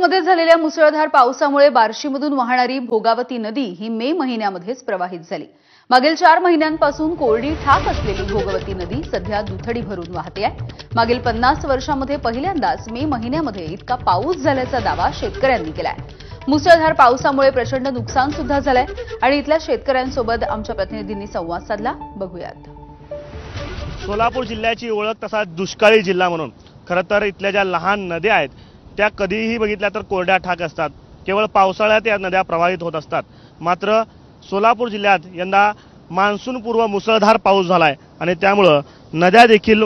सोलापूरमध्ये झालेल्या मुसळधार पावसामुळे बार्शीमधून वाहणारी भोगावती नदी ही मे महिन्यामध्येच प्रवाहित झाली। मागील 4 महिन्यांपासून कोरडी ठाक असलेली भोगावती नदी सध्या दुथडी भरून वाहते आहे। मागील 50 वर्षांमध्ये पहिल्यांदाच मे महिन्यामध्ये इतका पाऊस झाल्याचा दावा शेतकऱ्यांनी केलाय। मुसळधार पावसामुळे प्रचंड नुकसान सुद्धा झालंय आणि इथल्या शेतकऱ्यांसोबत आमच्या प्रतिनिधींनी संवाद साधला। बघूयात। सोलापूर जिल्ह्याची ओळख तसा दुष्काळी जिल्हा म्हणून। खरं तर इथल्या ज्या लहान नद्या आहेत त्या कधीही बघितल्या तर कोरड्या ठाक असतात। केवळ पावसाळ्यात या नद्या प्रवाहित होत असतात। मात्र सोलापूर जिल्ह्यात यंदा मान्सूनपूर्व मुसळधार पाऊस झालाय आणि त्यामुळे नद्या देखील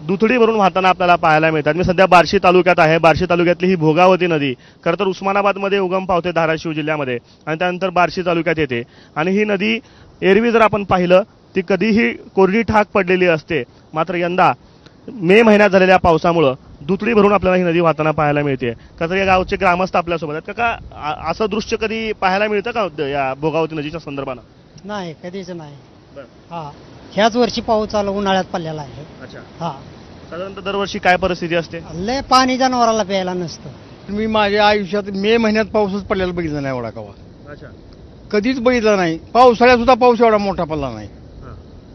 दुथडी भरून वाहताना आपल्याला पाहायला मिळतात। मी सध्या बार्शी तालुक्यात आहे। बार्शी तालुक्यातली ही भोगावती नदी खरं तर उस्मानाबादमध्ये उगम पावते धाराशिव जिल्ह्यामध्ये आणि त्यानंतर बार्शी तालुक्यात येते आणि ही नदी एरवी जर आपण पाहिलं ती कधीही कोरडी ठाक पडलेली असते। मात्र यंदा मे महिन्यात झालेल्या पावसामुळे दुथडी भरून आपल्याला ही नदी वाहताना पाहायला मिळते। कसं या गावचे ग्रामस्थ आपल्यासोबत आहेत का असं दृश्य कधी पाहायला मिळतं का या भोगावती नदीच्या संदर्भानं? नाही, कधीच नाही। हा, ह्याच वर्षी पाऊस चालू उन्हाळ्यात पडलेला आहे। अच्छा, हा, साधारणतः दरवर्षी काय परिस्थिती असते? लय पाणी जनावराला प्यायला नसतं। मी माझ्या आयुष्यात मे महिन्यात पाऊसच पडलेला बघितला नाही एवढा कवा। अच्छा, कधीच बघितला नाही। पावसाळ्यात सुद्धा पाऊस एवढा मोठा पडला नाही।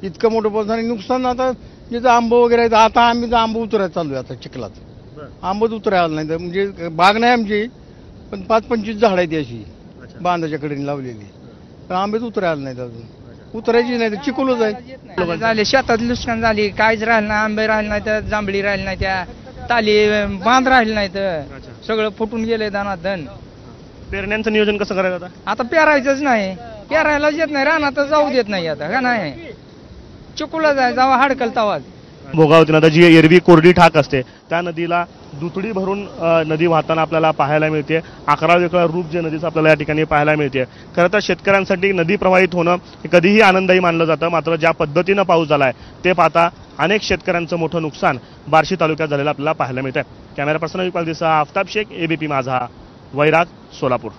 इतकं मोठं पाऊस आणि नुकसान आता जिथं आंबं वगैरे आहेत, आता आम्ही तर आंबं उतरायला चालू आहे। आता चिखलात आंबच उतरायला नाही, म्हणजे बाग नाही आमची, पण 5-25 झाड आहेत अशी बांधाच्या कडेने लावलेली, तर आंबेच उतरायला नाहीत अजून। उतरायची नाही तर चिखलच आहे। झाले शेतात नुकसान झाली, काहीच राहिलं नाही। आंबे राहिले नाही, तर जांभळी राहिली नाही, त्या ताली बांध राहिले नाही, तर सगळं फुटून गेले दानादन। पेरण्यांचं नियोजन कसं करायचं आता पेरायचंच नाही, पेरायलाच येत नाही, रानात जाऊ देत नाही आता का नाही, चिखलच आहे, जावा हाडकल तवाच। भोगावती नदी जी एरवी कोरडी ठाक असते त्या नदीला दुथडी भरून नदी वाहताना आपल्याला पाहायला मिळते। 11 रूप जे नदीचं आपल्याला या ठिकाणी पाहायला मिळते। खरं तर शेतकऱ्यांसाठी नदी प्रवाहित होणं हे कधीही आनंददायी मानलं जातं। मात्र ज्या पद्धतीनं पाऊस झालाय ते पाहता अनेक शेतकऱ्यांचं मोठं नुकसान बार्शी तालुक्यात झालेलं आपल्याला पाहायला मिळतंय। कॅमेरा पर्सन विपाल दिसा, आफताब शेख, एबीपी माझा, वैराग, सोलापूर।